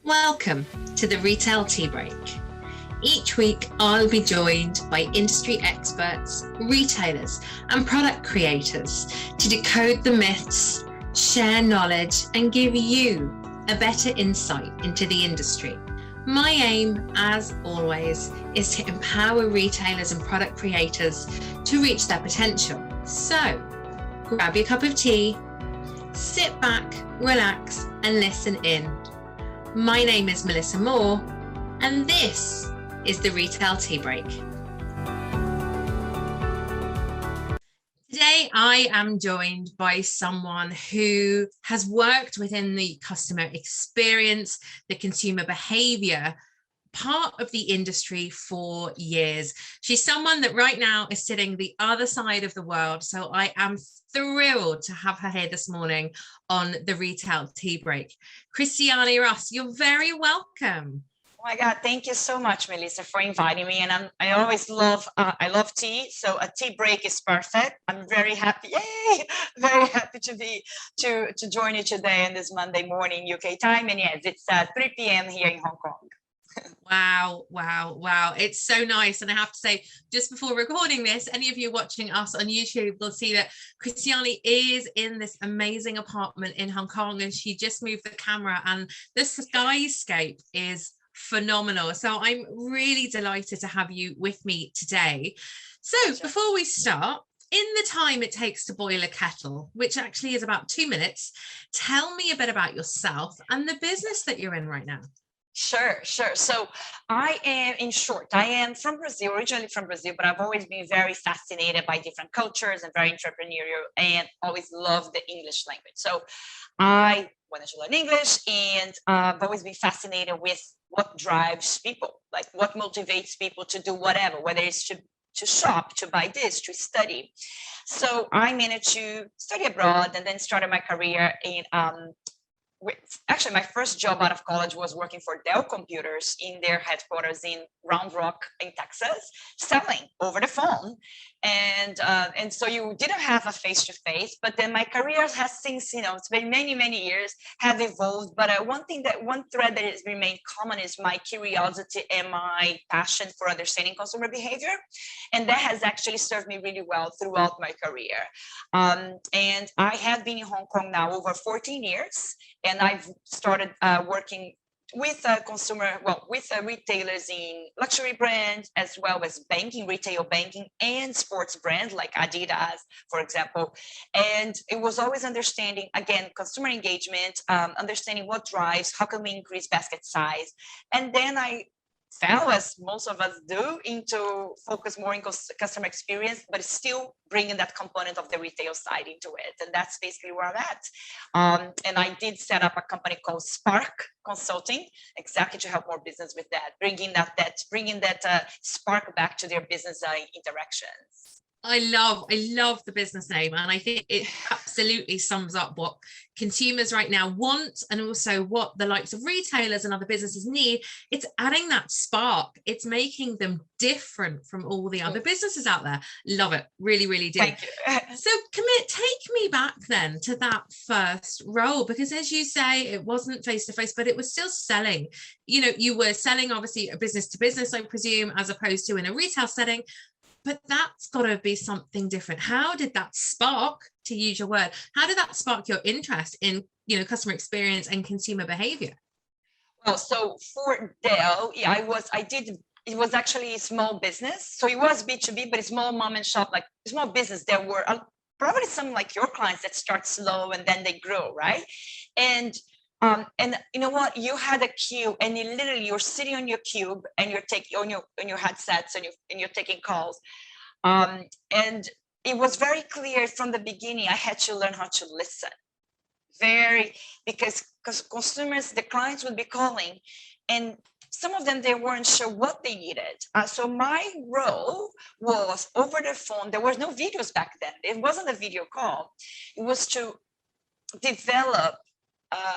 Welcome to the Retail Tea Break. Each week, I'll be joined by industry experts, retailers, and product creators to decode the myths, share knowledge, and give you a better insight into the industry. My aim, as always, is to empower retailers and product creators to reach their potential. So, grab your cup of tea, sit back, relax, and listen in. My name is Melissa Moore, and this is the Retail Tea Break. Today, I am joined by someone who has worked within the customer experience, the consumer behavior part of the industry for years. She's someone that right now is sitting the other side of the world. So I am thrilled to have her here this morning on the Retail Tea Break. Cristiane Ross, you're very welcome. Oh my God, thank you so much, Melissa, for inviting me. And I always love, I love tea. So a tea break is perfect. I'm very happy. Yay! Very happy to join you today on this Monday morning, UK time. And yes, it's 3 p.m. here in Hong Kong. Wow. It's so nice. And I have to say, just before recording this, any of you watching us on YouTube will see that Cristiane is in this amazing apartment in Hong Kong, and she just moved the camera and the skyscape is phenomenal. So I'm really delighted to have you with me today. So before we start, in the time it takes to boil a kettle, which actually is about 2 minutes, tell me a bit about yourself and the business that you're in right now. Sure. So I am from Brazil, originally from Brazil, but I've always been very fascinated by different cultures and very entrepreneurial and always loved the English language. So I wanted to learn English, and I've always been fascinated with what drives people, like what motivates people to do whatever, whether it's to shop, to buy this, to study. So I managed to study abroad and then started my career in actually, my first job out of college was working for Dell Computers in their headquarters in Round Rock in Texas, selling over the phone. And so you didn't have a face-to-face, but then my career has since, it's been many years, have evolved. But one thread that has remained common is my curiosity and my passion for understanding consumer behavior. And that has actually served me really well throughout my career. And I have been in Hong Kong now over 14 years. And I've started working with retailers in luxury brands, as well as retail banking, and sports brands like Adidas, for example. And it was always understanding, again, customer engagement, understanding what drives, how can we increase basket size. And then I fell, as most of us do, into focus more in customer experience, but still bringing that component of the retail side into it. And that's basically where I'm at. And I did set up a company called Sparc Consulting, exactly to help more business with that, bringing that spark back to their business interactions. I love the business name, and I think it absolutely sums up what consumers right now want, and also what the likes of retailers and other businesses need. It's adding that spark. It's making them different from all the other businesses out there. Love it. Really do. Thank you. So take me back then to that first role, because as you say, it wasn't face-to-face, but it was still selling. You were selling obviously a business to business, I presume, as opposed to in a retail setting. But that's got to be something different. How did that spark, to use your word, how did that spark your interest in, customer experience and consumer behavior? Well, so for Dell, it was actually a small business. So it was B2B, but a small mom and shop, like small business. There were probably some like your clients that start slow and then they grow, right? And you know what? You had a queue, and you're sitting on your cube, and you're taking on your headsets, and you're taking calls. And it was very clear from the beginning. I had to learn how to listen, because consumers, the clients would be calling, and some of them, they weren't sure what they needed. So my role was over the phone. There was no videos back then. It wasn't a video call. It was to develop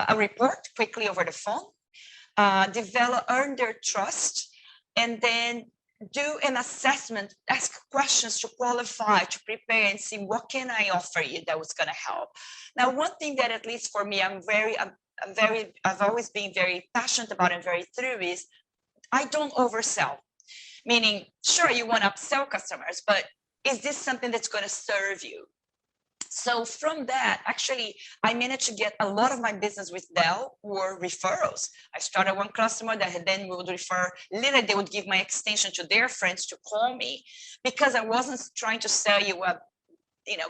a report quickly over the phone, earn their trust, and then do an assessment, ask questions to qualify, to prepare, and see what can I offer you that was going to help. Now, one thing that, at least for me, I've always been very passionate about and very through is I don't oversell. Meaning, sure, you want to upsell customers, but is this something that's going to serve you? So from that, actually, I managed to get a lot of my business with Dell were referrals. I started one customer that then would refer, literally they would give my extension to their friends to call me, because I wasn't trying to sell you a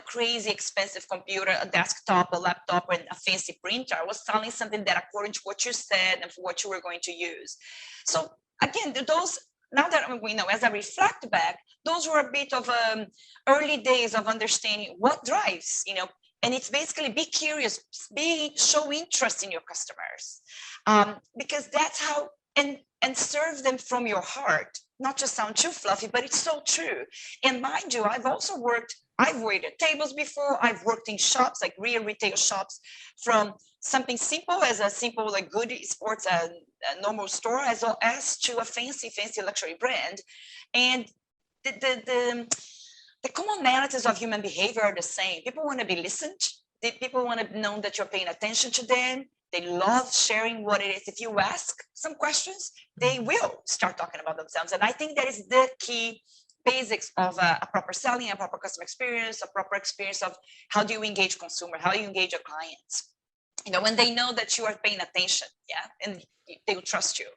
crazy expensive computer, a desktop, a laptop, and a fancy printer. I was selling something that according to what you said and for what you were going to use. So again, those, now that as I reflect back, those were a bit of early days of understanding what drives, and it's basically be curious, show interest in your customers, because that's how, and serve them from your heart, not to sound too fluffy, but it's so true. And mind you, I've waited tables before. I've worked in shops, like real retail shops, from something simple as a simple like good sports, a normal store, as well as to a fancy luxury brand. And the commonalities of human behavior are the same. People want to be listened. People want to know that you're paying attention to them. They love sharing what it is. If you ask some questions, they will start talking about themselves. And I think that is the key basics of a proper selling, a proper customer experience, a proper experience of how do you engage consumer, how do you engage your clients, when they know that you are paying attention, and they will trust you.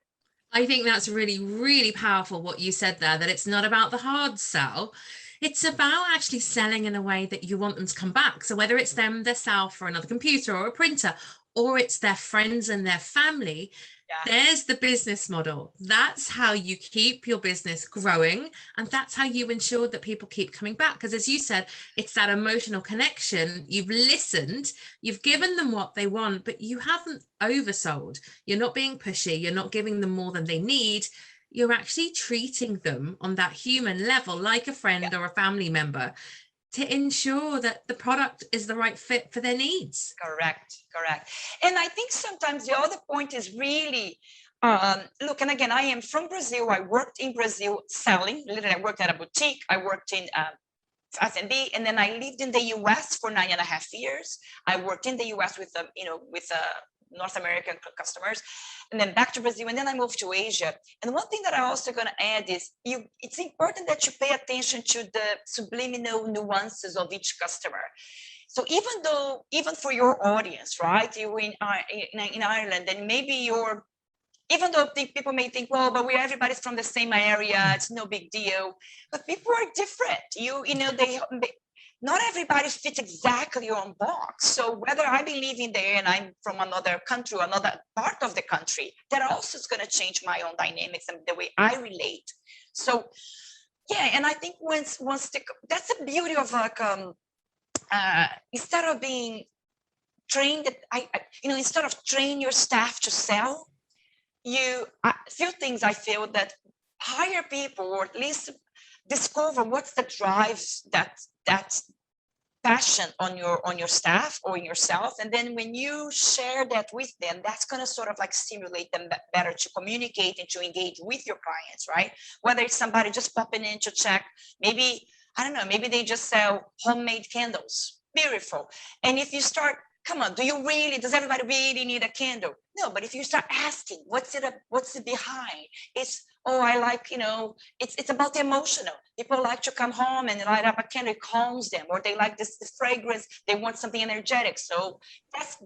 I think that's really, really powerful what you said there, that it's not about the hard sell. It's about actually selling in a way that you want them to come back. So whether it's them, themselves, for another computer or a printer, or it's their friends and their family, there's the business model. That's how you keep your business growing. And that's how you ensure that people keep coming back. Because as you said, it's that emotional connection. You've listened, you've given them what they want, but you haven't oversold. You're not being pushy. You're not giving them more than they need. You're actually treating them on that human level, like a friend or a family member, to ensure that the product is the right fit for their needs. Correct. And I think sometimes the other point is really, look, and again, I am from Brazil. I worked in Brazil selling. Literally, I worked at a boutique. I worked in F&B, and then I lived in the US for 9.5 years. I worked in the US with North American customers, and then back to Brazil, and then I moved to Asia. And one thing that I'm also going to add is it's important that you pay attention to the subliminal nuances of each customer. So even for your audience, right, you in Ireland, and maybe even though people may think, well, but everybody's from the same area, it's no big deal, but people are different. They not everybody fits exactly on box. So whether I be living there and I'm from another country, another part of the country, that also is going to change my own dynamics and the way I relate. So and I think that's the beauty of like instead of being trained, instead of train your staff to sell, a few things I feel that hire people, or at least discover what's the drives that passion on your staff or in yourself, and then when you share that with them, that's going to sort of like stimulate them better to communicate and to engage with your clients, right? Whether it's somebody just popping in to check, maybe I don't know, maybe they just sell homemade candles, beautiful, and if you start, come on, does everybody really need a candle? No, but if you start asking, what's it behind? It's, I like, it's about the emotional. People like to come home and light up a candle, it calms them, or they like the fragrance, they want something energetic. So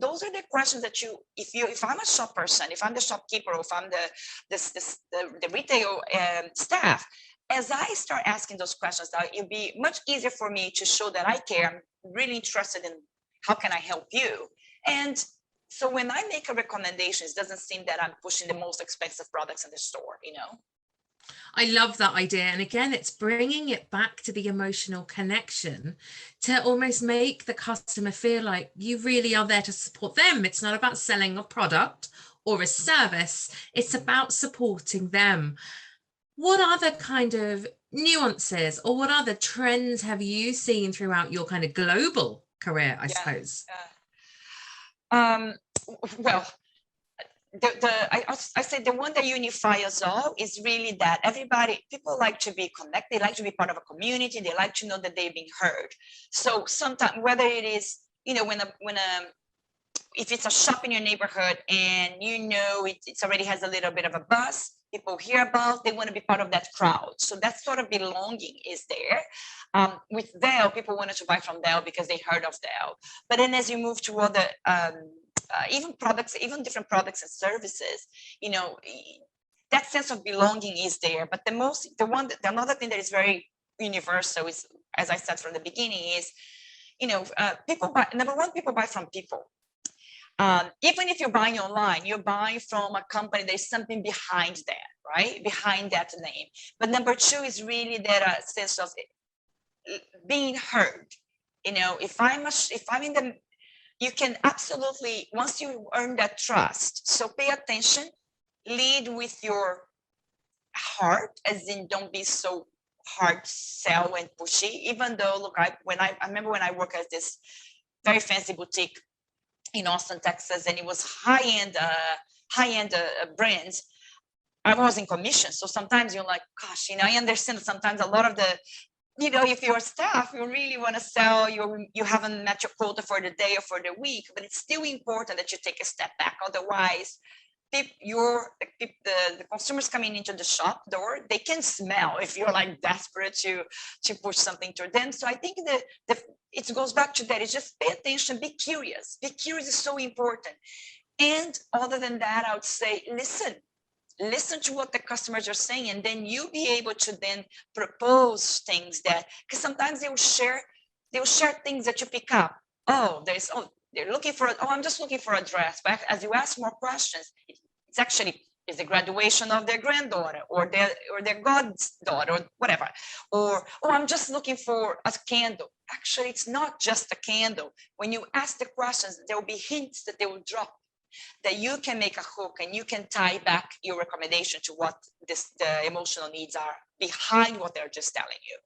those are the questions that if I'm a shop person, if I'm the shopkeeper, or if I'm the retail staff, as I start asking those questions, it'll be much easier for me to show that I care. I'm really interested in how can I help you? And so when I make a recommendation, it doesn't seem that I'm pushing the most expensive products in the store, I love that idea. And again, it's bringing it back to the emotional connection to almost make the customer feel like you really are there to support them. It's not about selling a product or a service. It's about supporting them. What other kind of nuances or what other trends have you seen throughout your kind of global career, I suppose? Well, I say the one that unifies us all is really that people like to be connected, they like to be part of a community, they like to know that they're being heard. So sometimes, whether it is, when if it's a shop in your neighborhood and you know it's already has a little bit of a buzz, people hear about, they want to be part of that crowd. So that sort of belonging is there. With Dell, people wanted to buy from Dell because they heard of Dell. But then as you move to other, even products, even different products and services, you know, that sense of belonging is there. But another thing that is very universal is, as I said from the beginning, is, you know, people buy, number one, people buy from people. Even if you're buying online, you're buying from a company, there's something behind that, right? Behind that name. But number two is really that sense of being heard. You know, if I'm in the, you can absolutely, once you earn that trust, so pay attention, lead with your heart, as in don't be so hard sell and pushy, even though, look, I remember when I worked at this very fancy boutique in Austin, Texas, and it was high-end brands. I was in commission, so sometimes you're like, gosh, you know, I understand sometimes a lot of the, you know, if you're staff, you really want to sell, you haven't met your quota for the day or for the week, but it's still important that you take a step back. Otherwise, the consumers coming into the shop door, they can smell if you're like desperate to push something to them. So I think that it goes back to that. It's just pay attention, be curious. Be curious is so important. And other than that, I would say, listen to what the customers are saying, and then you be able to then propose things that, because sometimes they'll share things that you pick up. They're looking for, I'm just looking for a dress. But as you ask more questions, it's actually, is the graduation of their granddaughter or their goddaughter or whatever. Or, I'm just looking for a candle. Actually, it's not just a candle. When you ask the questions, there will be hints that they will drop, that you can make a hook and you can tie back your recommendation to what the emotional needs are behind what they're just telling you.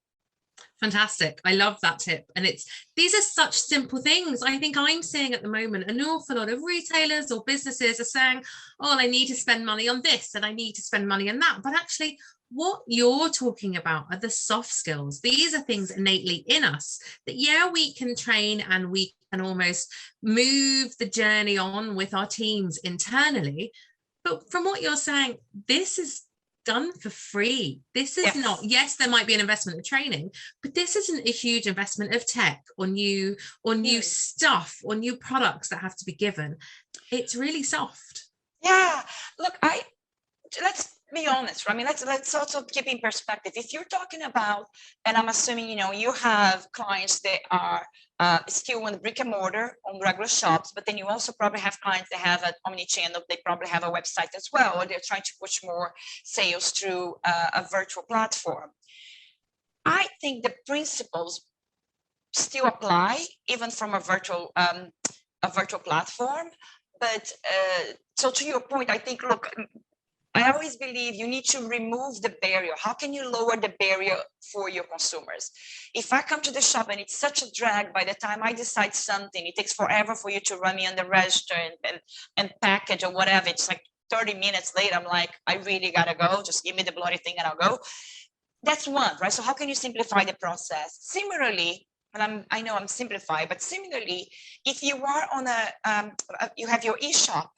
Fantastic. I love that tip. And these are such simple things. I think I'm seeing at the moment an awful lot of retailers or businesses are saying, oh, I need to spend money on this and I need to spend money on that. But actually, what you're talking about are the soft skills. These are things innately in us that, yeah, we can train and we can almost move the journey on with our teams internally. But from what you're saying, this is done for free. This is not, yes, there might be an investment of training, but this isn't a huge investment of tech or new stuff or new products that have to be given. It's really soft. Yeah, look, let's be honest. I mean, let's also keep in perspective. If you're talking about, and I'm assuming, you know, you have clients that are still on brick and mortar on regular shops, but then you also probably have clients that have an omni-channel. They probably have a website as well, or they're trying to push more sales through a virtual platform. I think the principles still apply even from a virtual platform. But so to your point, I think, look, I always believe you need to remove the barrier. How can you lower the barrier for your consumers? If I come to the shop and it's such a drag, by the time I decide something, it takes forever for you to run me on the register and package or whatever. It's like 30 minutes later, I'm like, I really gotta go. Just give me the bloody thing and I'll go. That's one, right? So how can you simplify the process? Similarly, and I know I'm simplifying, but similarly, if you are on you have your e-shop,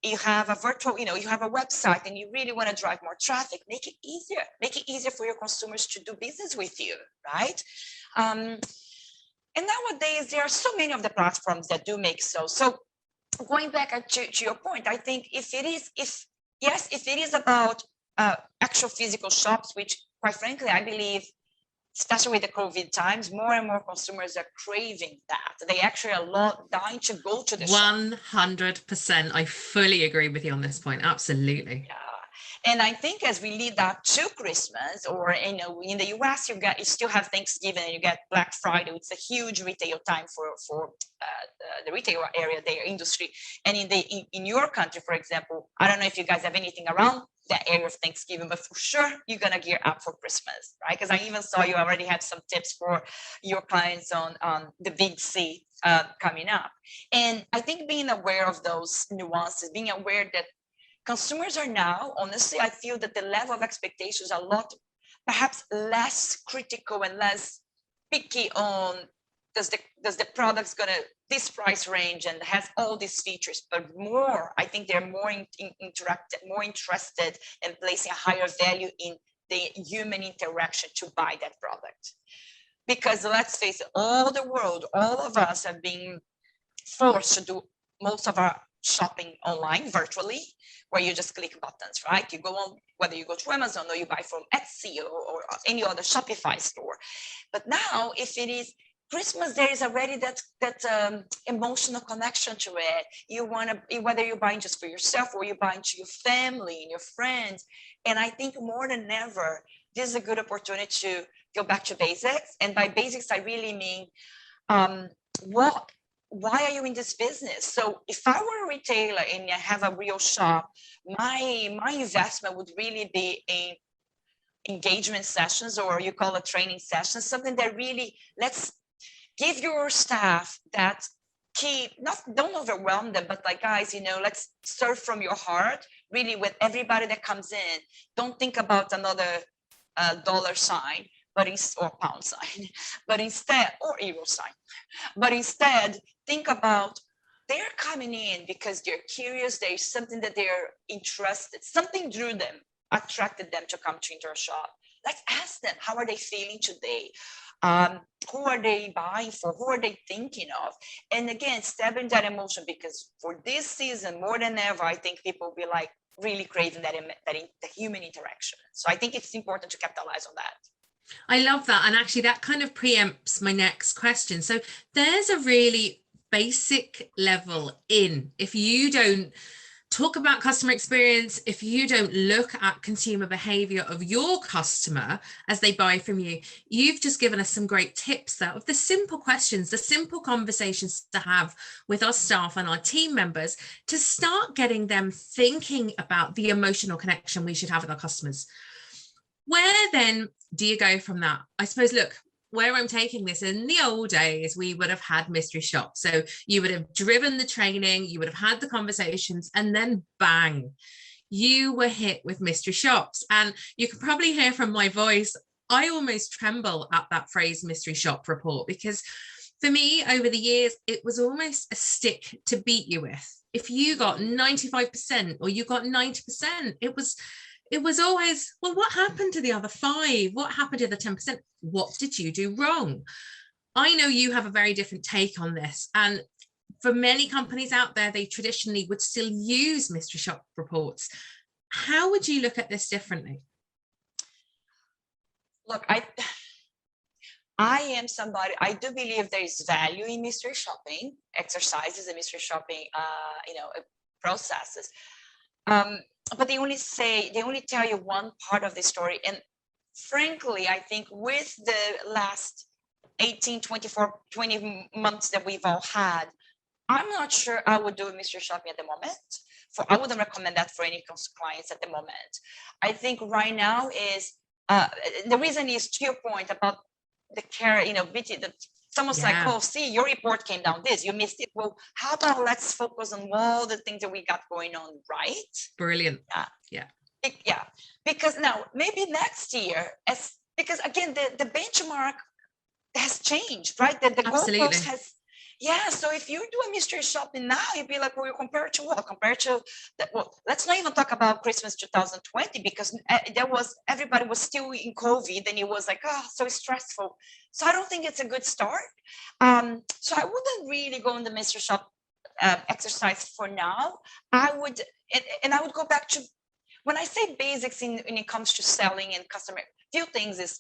you have a virtual, you know, you have a website and you really want to drive more traffic, make it easier for your consumers to do business with you, right? And nowadays, there are so many of the platforms that do make so going back to your point, I think if it is about actual physical shops, which quite frankly, I believe, especially with the COVID times, more and more consumers are craving that. They actually are dying to go to the 100%. I fully agree with you on this point. Absolutely. Yeah. And I think as we lead up to Christmas, or, you know, in the US, you still have Thanksgiving and you get Black Friday. It's a huge retail time for the retail area, their industry. And in your country, for example, I don't know if you guys have anything around that area of Thanksgiving, but for sure you're gonna gear up for Christmas, right? Because I even saw you already had some tips for your clients on the big C coming up. And I think being aware of those nuances, being aware that consumers are now, honestly, I feel that the level of expectations are a lot, perhaps less critical and less picky on does the product's gonna this price range and has all these features, but more, I think they're more more interested in placing a higher value in the human interaction to buy that product. Because let's face it, all of us have been forced to do most of our shopping online virtually, where you just click buttons, right? You go on, whether you go to Amazon or you buy from Etsy or any other Shopify store. But now, if it is Christmas, there is already that emotional connection to it. You want to, whether you're buying just for yourself or you're buying to your family and your friends. And I think more than ever, this is a good opportunity to go back to basics. And by basics, I really mean, why are you in this business? So if I were a retailer and I have a real shop, my investment would really be in engagement sessions, or you call it training sessions, something that really, let's give your staff that key, don't overwhelm them, but like, guys, let's serve from your heart, really, with everybody that comes in. Don't think about another dollar sign, or pound sign, but instead, or euro sign, but instead think about they're coming in because they're curious. There's something that they're interested, something drew them, attracted them to come to our shop. Let's ask them, how are they feeling today? Who are they buying for? Who are they thinking of? And again, stepping that emotion, because for this season, more than ever, I think people will be like really craving the human interaction. So I think it's important to capitalize on that. I love that. And actually that kind of preempts my next question. So there's a really basic level in, if you don't talk about customer experience, if you don't look at consumer behavior of your customer as they buy from you, you've just given us some great tips there of the simple questions, the simple conversations to have with our staff and our team members to start getting them thinking about the emotional connection we should have with our customers. Where then do you go from that? I suppose, look, where I'm taking this, in the old days, we would have had mystery shops. So you would have driven the training, you would have had the conversations, and then bang, you were hit with mystery shops. And you can probably hear from my voice, I almost tremble at that phrase mystery shop report, because for me, over the years, it was almost a stick to beat you with. If you got 95% or you got 90%, it was always, well, what happened to the other 5? What happened to the 10%? What did you do wrong? I know you have a very different take on this. And for many companies out there, they traditionally would still use mystery shop reports. How would you look at this differently? Look, I am somebody, I do believe there is value in mystery shopping exercises and mystery shopping, processes. But they only tell you one part of the story. And frankly, I think with the last 18, 24, 20 months that we've all had, I'm not sure I would do mystery shopping at the moment. I wouldn't recommend that for any clients at the moment. I think right now is, the reason is, to your point about the care, it's almost like, oh, see, your report came down this, you missed it. Well, how about let's focus on all the things that we got going on, right? Brilliant. Yeah. Because now, maybe next year, because again, the benchmark has changed, right? The goalpost has, so if you do a mystery shopping now, you'd be like, well, compared to what? Compared to, let's not even talk about Christmas 2020, because everybody was still in COVID, and it was like, so stressful. So I don't think it's a good start. So I wouldn't really go in the mystery shop exercise for now. I would go back to, when I say basics when it comes to selling and customer, few things is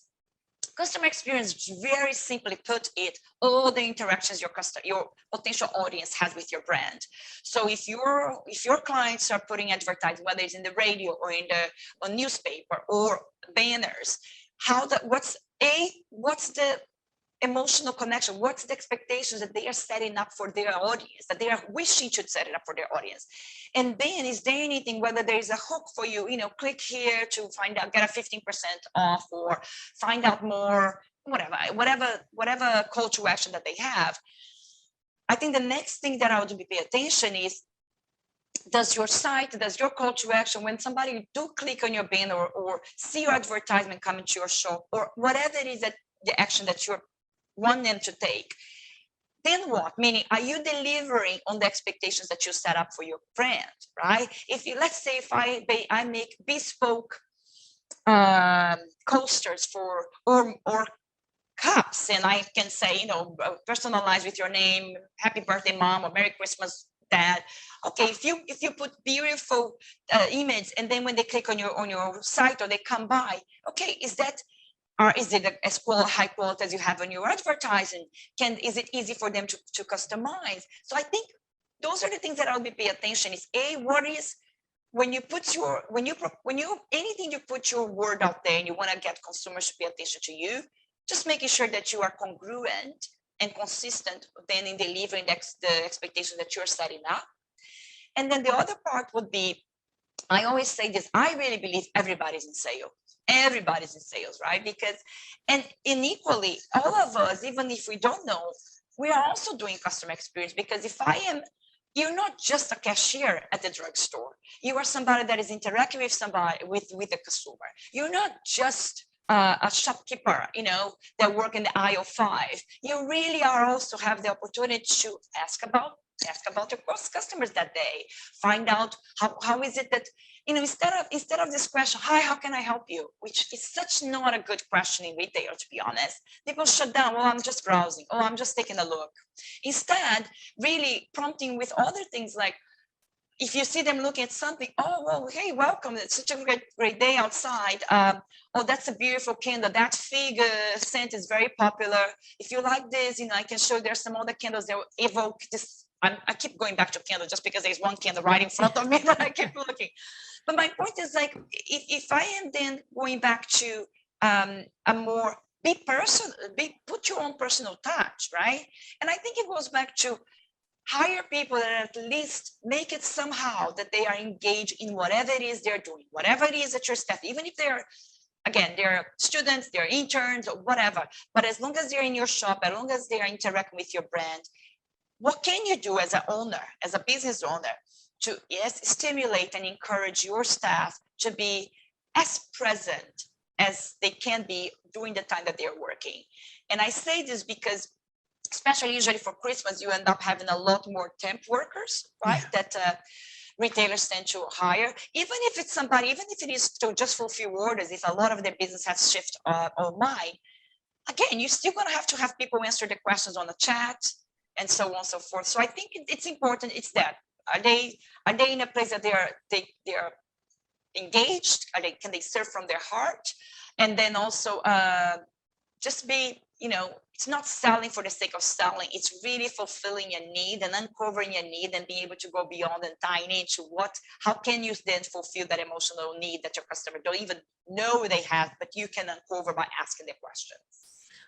customer experience. Very simply put, all the interactions your potential audience has with your brand. So if your clients are putting advertising, whether it's in the radio or in the newspaper or banners, what's the emotional connection? What's the expectations that they are setting up for their audience, that they are wishing to set it up for their audience? And then, is there anything, whether there is a hook for you, click here to find out, get a 15% off, or find out more, whatever call to action that they have. I think the next thing that I would pay attention is, does your call to action, when somebody do click on your banner or see your advertisement coming to your shop, or whatever it is that the action that you're want them to take, then what? Meaning, are you delivering on the expectations that you set up for your brand, right? If you, let's say, if I make bespoke coasters for or cups, and I can say, you know, personalize with your name, happy birthday mom, or Merry Christmas dad. Okay, if you put beautiful image, and then when they click on your site or they come by, okay, is it as high quality as you have on your advertising? Is it easy for them to customize? So I think those are the things that I'll be pay attention. Is what is when you put your anything you put your word out there and you want to get consumers to pay attention to you, just making sure that you are congruent and consistent then in delivering the expectations that you're setting up. And then the other part would be, I always say this, I really believe everybody's in sales. Everybody's in sales, right? Because, and equally, all of us, even if we don't know, we are also doing customer experience. Because if you're not just a cashier at the drugstore. You are somebody that is interacting with somebody, with the consumer. You're not just a shopkeeper, you know, that work in the aisle 5. You really are also have the opportunity to ask about your customers that day. Find out how is it that, you know, instead of this question, hi, how can I help you? Which is such not a good question in retail, to be honest. People shut down. Oh, I'm just browsing. Oh, I'm just taking a look. Instead, really prompting with other things like, if you see them looking at something, oh, well, hey, welcome. It's such a great day outside. Oh, that's a beautiful candle. That fig scent is very popular. If you like this, you know, I can show you there's some other candles that evoke this. I keep going back to candle just because there's one candle right in front of me that I keep looking. But my point is, like, if I am then going back to a more put your own personal touch, right? And I think it goes back to hire people that at least make it somehow that they are engaged in whatever it is they're doing, whatever it is that your staff, even if they're, again, they're students, they're interns or whatever, but as long as they're in your shop, as long as they are interacting with your brand, what can you do as an owner, as a business owner, to stimulate and encourage your staff to be as present as they can be during the time that they're working? And I say this because, especially usually for Christmas, you end up having a lot more temp workers, right? Yeah. That retailers tend to hire, even if it's somebody, even if it is to just fulfill orders, if a lot of their business has shifted online, again, you're still going to have people answer the questions on the chat and so on and so forth. So I think it's important. It's that, are they in a place that they are engaged? Can they serve from their heart? And then also just be, you know, it's not selling for the sake of selling. It's really fulfilling your need and uncovering your need and being able to go beyond and tying into how can you then fulfill that emotional need that your customer don't even know they have, but you can uncover by asking the questions.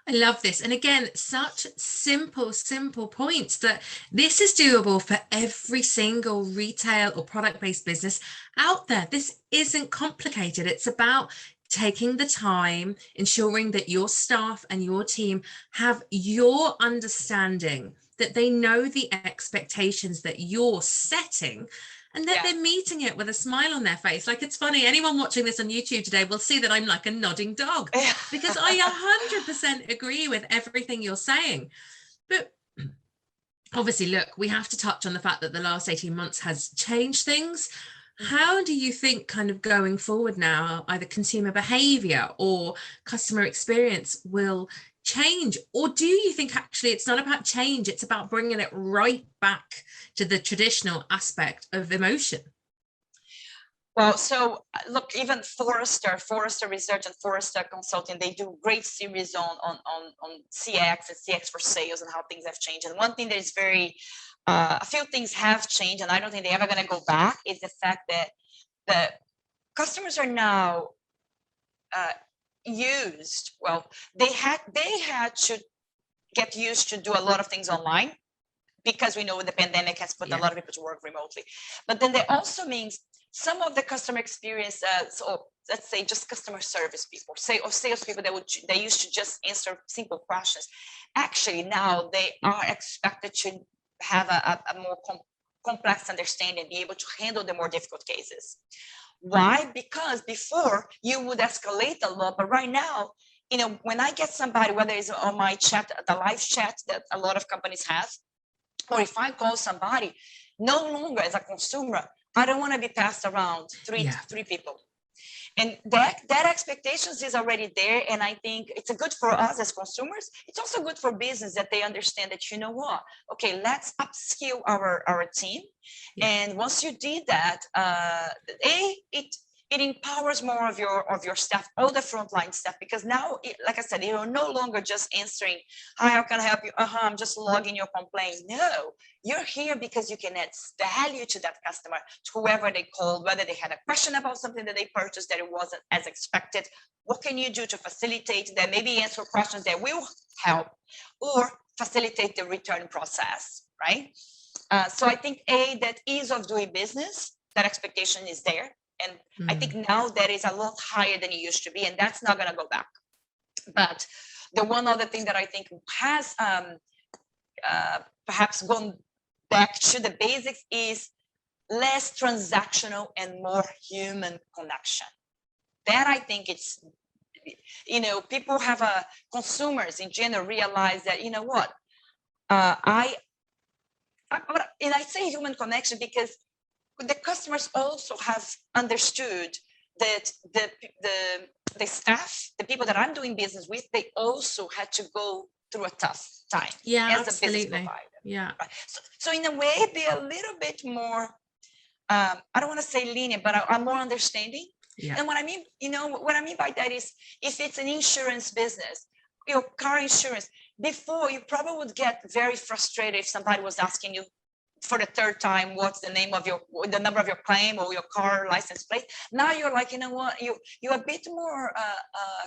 I love this. And again, such simple points that this is doable for every single retail or product-based business out there. This isn't complicated. It's about taking the time, ensuring that your staff and your team have your understanding, that they know the expectations that you're setting, and that they're meeting it with a smile on their face. Like, it's funny, anyone watching this on YouTube today will see that I'm like a nodding dog, because I 100% agree with everything you're saying. But obviously, look, we have to touch on the fact that the last 18 months has changed things. How do you think, kind of going forward now, either consumer behavior or customer experience will change? Or do you think actually it's not about change, it's about bringing it right back to the traditional aspect of emotion? Well, so look, even Forrester Research and Forrester Consulting, they do great series on CX and CX for sales and how things have changed. And one thing that is very, a few things have changed, and I don't think they're ever going to go back, is the fact that the customers are now they had to get used to do a lot of things online, because we know the pandemic has put a lot of people to work remotely. But then that also means some of the customer experience, so let's say just customer service people, or sales people they used to just answer simple questions. Actually, now they are expected to have a more complex understanding, be able to handle the more difficult cases. Why? Because before you would escalate a lot, but right now when I get somebody, whether it's on my chat, the live chat that a lot of companies have, or if I call somebody, no longer as a consumer, I don't want to be passed around three people. And that expectations is already there. And I think it's good for us as consumers. It's also good for business that they understand that, you know what, okay, let's upskill our team. Yeah. And once you did that, it empowers more of your staff, all the frontline staff, because now, like I said, you're no longer just answering, hi, how can I help you? I'm just logging your complaint. No, you're here because you can add value to that customer, to whoever they called, whether they had a question about something that they purchased that it wasn't as expected. What can you do to facilitate that? Maybe answer questions that will help, or facilitate the return process, right? So I think that ease of doing business, that expectation is there. And I think now that is a lot higher than it used to be, and that's not going to go back. But the one other thing that I think has perhaps gone back to the basics is less transactional and more human connection. That I think it's, people have consumers in general realize that, what, and I say human connection because the customers also have understood that the staff, the people that I'm doing business with, they also had to go through a tough time as a business provider. Yeah. Right? So in a way, they're a little bit more, I don't want to say lenient, but I'm more understanding. Yeah. And what I mean by that is, if it's an insurance business, car insurance, before you probably would get very frustrated if somebody was asking you for the third time, what's the name of the number of your claim or your car license plate. Now you're like, what, you're a bit more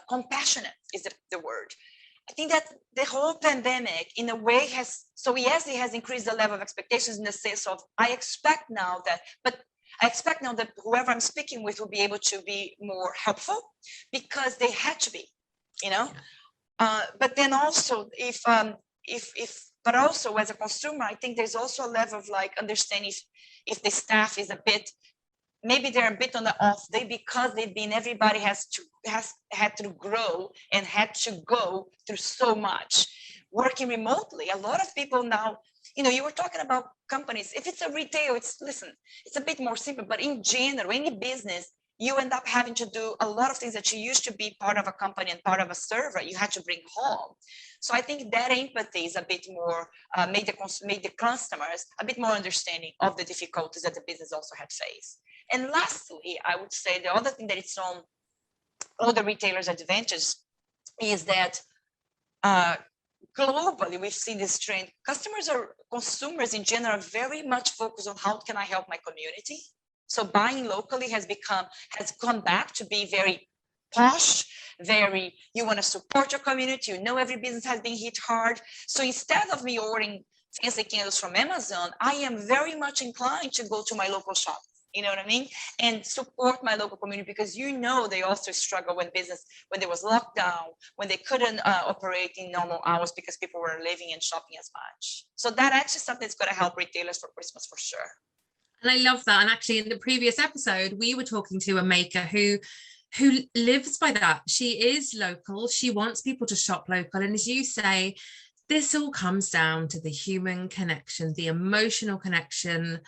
compassionate is the word. I think that the whole pandemic in a way has, so yes, it has increased the level of expectations in the sense of, I expect now that whoever I'm speaking with will be able to be more helpful because they had to be, but then also but also as a consumer, I think there's also a level of like understanding if the staff is maybe they're a bit on the off day because everybody has had to grow and had to go through so much working remotely. A lot of people now, you were talking about companies. If it's a retail, it's a bit more simple, but in general, any business, you end up having to do a lot of things that you used to be part of a company and part of a server, you had to bring home. So I think that empathy is a bit more, made the customers a bit more understanding of the difficulties that the business also had faced. And lastly, I would say the other thing that it's on all the retailers' advantage is that globally, we've seen this trend. Consumers in general are very much focused on how can I help my community? So buying locally has gone back to be very posh, you want to support your community, every business has been hit hard. So instead of me ordering fancy candles from Amazon, I am very much inclined to go to my local shop, you know what I mean? And support my local community because they also struggle when there was lockdown, when they couldn't operate in normal hours because people were living and shopping as much. So that actually something that's going to help retailers for Christmas for sure. And I love that. And actually in the previous episode, we were talking to a maker who lives by that. She is local. She wants people to shop local. And as you say, this all comes down to the human connection, the emotional connection.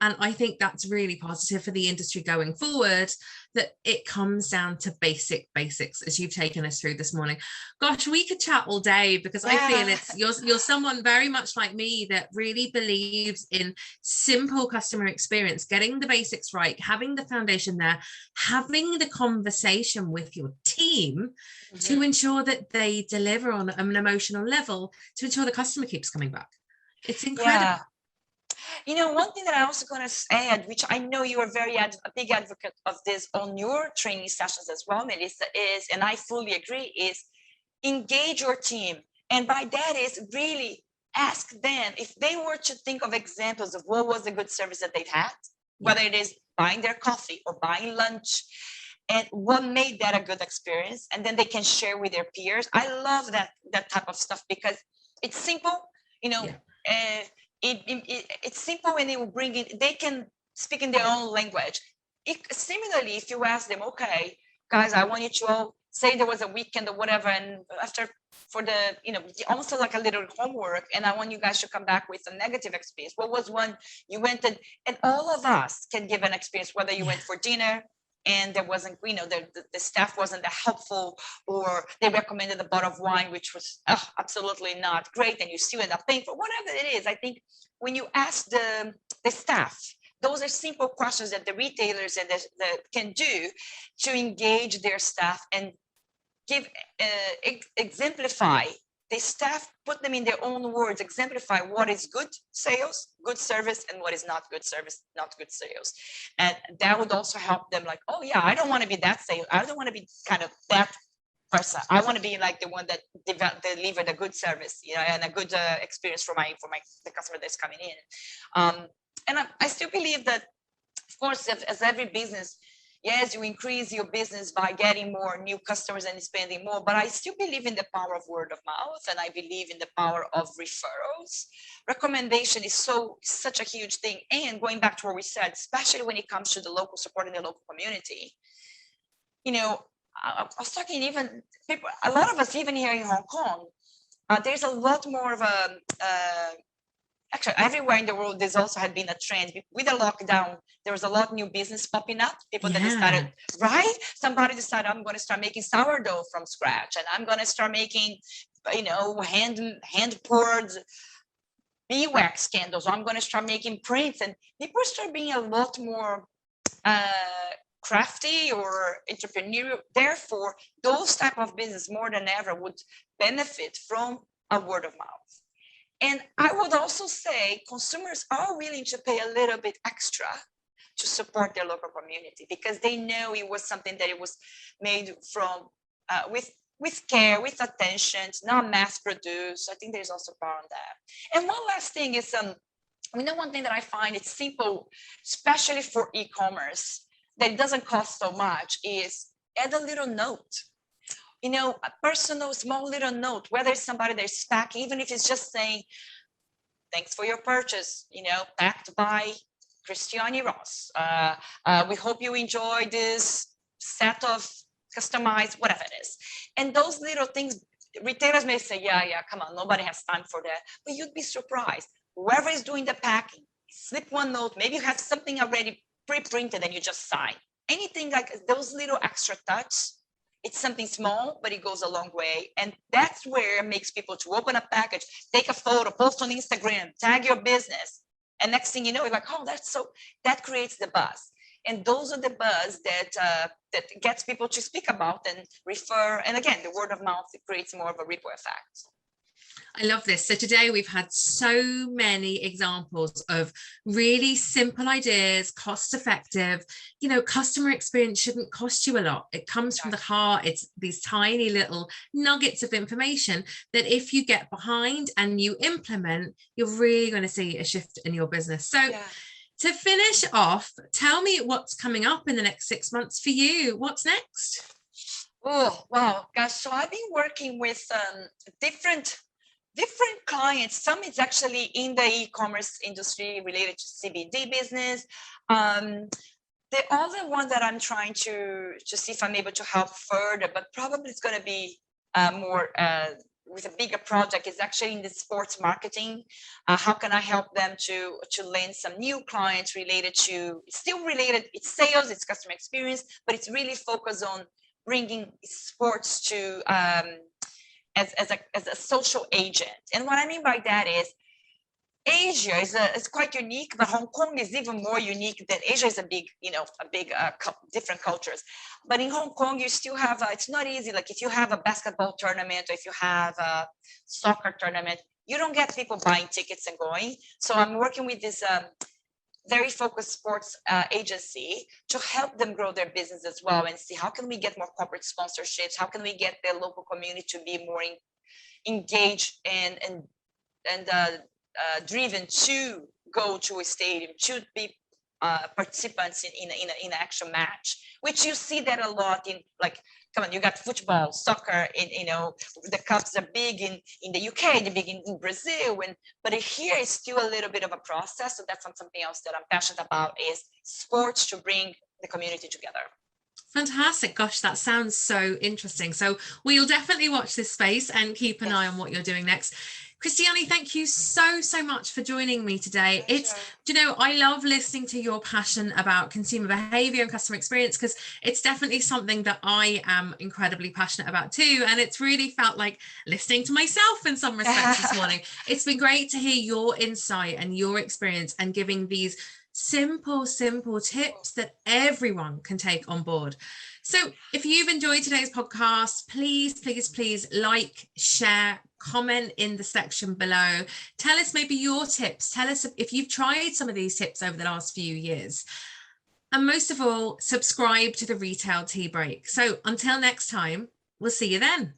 And I think that's really positive for the industry going forward, that it comes down to basics, as you've taken us through this morning. Gosh, we could chat all day because I feel you're someone very much like me that really believes in simple customer experience, getting the basics right, having the foundation there, having the conversation with your team to ensure that they deliver on an emotional level, to ensure the customer keeps coming back. It's incredible. Yeah. One thing that I also going to add, which I know you are a big advocate of this on your training sessions as well, Melissa, is, and I fully agree, is engage your team. And by that is really ask them if they were to think of examples of what was the good service that they've had, whether it is buying their coffee or buying lunch, and what made that a good experience. And then they can share with their peers. I love that type of stuff because it's simple, It's simple and it will bring it, they can speak in their own language. Similarly, if you ask them, okay, guys, I want you to all say there was a weekend or whatever, and after for the, almost like a little homework, and I want you guys to come back with a negative experience. What was one you went and all of us can give an experience, whether you went for dinner and there wasn't, the staff wasn't that helpful, or they recommended a bottle of wine, which was absolutely not great, and you still end up paying for whatever it is. I think when you ask the staff, those are simple questions that the retailers and that can do to engage their staff and give exemplify the staff, put them in their own words, exemplify what is good sales, good service, and what is not good service, not good sales. And that would also help them, like, oh yeah, I don't want to be that sales, I don't want to be kind of that person. I want to be like the one that delivered a good service, and a good experience for the customer that's coming in. And I still believe that, of course, as every business, yes, you increase your business by getting more new customers and spending more, but I still believe in the power of word of mouth, and I believe in the power of referrals. Recommendation is such a huge thing. And going back to what we said, especially when it comes to the local support in the local community, I was talking, even people, a lot of us, even here in Hong Kong, there's a lot more of a, actually everywhere in the world, there's also had been a trend. With the lockdown, there was a lot of new business popping up. People that decided, right? Somebody decided, I'm going to start making sourdough from scratch, and I'm going to start making, hand poured beeswax candles. I'm going to start making prints, and people start being a lot more crafty or entrepreneurial. Therefore, those type of business more than ever would benefit from a word of mouth. And I would also say consumers are willing to pay a little bit extra to support their local community, because they know it was something that it was made from with care, with attention. It's not mass produced. I think there's also power on that. And one last thing is, one thing that I find it's simple, especially for e-commerce, that doesn't cost so much, is add a little note. A personal, small little note, whether it's somebody that's packing, even if it's just saying, thanks for your purchase, packed by Cristiane Ross. We hope you enjoy this set of customized, whatever it is. And those little things, retailers may say, yeah, come on, nobody has time for that. But you'd be surprised. Whoever is doing the packing, slip one note, maybe you have something already pre-printed and you just sign. Anything like those little extra touch. It's something small, but it goes a long way. And that's where it makes people to open a package, take a photo, post on Instagram, tag your business. And next thing you know, you're like, oh, that creates the buzz. And those are the buzz that gets people to speak about and refer. And again, the word of mouth, it creates more of a ripple effect. I love this. So today we've had so many examples of really simple ideas, cost effective. Customer experience shouldn't cost you a lot. It comes from the heart. It's these tiny little nuggets of information that if you get behind and you implement, you're really going to see a shift in your business. So to finish off, tell me what's coming up in the next 6 months for you. What's next? Oh, wow, gosh. So I've been working with different clients. Some is actually in the e-commerce industry related to CBD business. The other one that I'm trying to see if I'm able to help further, but probably it's going to be more with a bigger project, is actually in the sports marketing. How can I help them to land some new clients related to, it's sales, it's customer experience, but it's really focused on bringing sports to as a social agent. And what I mean by that is Asia is quite unique, but Hong Kong is even more unique. Than Asia is a big different cultures. But in Hong Kong, you still have, it's not easy. Like if you have a basketball tournament, or if you have a soccer tournament, you don't get people buying tickets and going. So I'm working with this very focused sports agency to help them grow their business as well, and see how can we get more corporate sponsorships, how can we get the local community to be more engaged and driven to go to a stadium, to be participants in an actual match, which you see that a lot in, like, come on, you got football, soccer, the cups are big in the UK, they're big in Brazil, but here is still a little bit of a process. So that's something else that I'm passionate about, is sports to bring the community together. Fantastic. Gosh, that sounds so interesting. So we'll definitely watch this space and keep an eye on what you're doing next. Cristiane, thank you so much for joining me today. It's, I love listening to your passion about consumer behavior and customer experience, because it's definitely something that I am incredibly passionate about too. And it's really felt like listening to myself in some respects this morning. It's been great to hear your insight and your experience and giving these simple tips that everyone can take on board. So if you've enjoyed today's podcast, please like, share, comment in the section below. Tell us maybe your tips. Tell us if you've tried some of these tips over the last few years. And most of all, subscribe to the Retail Tea Break. So until next time, we'll see you then.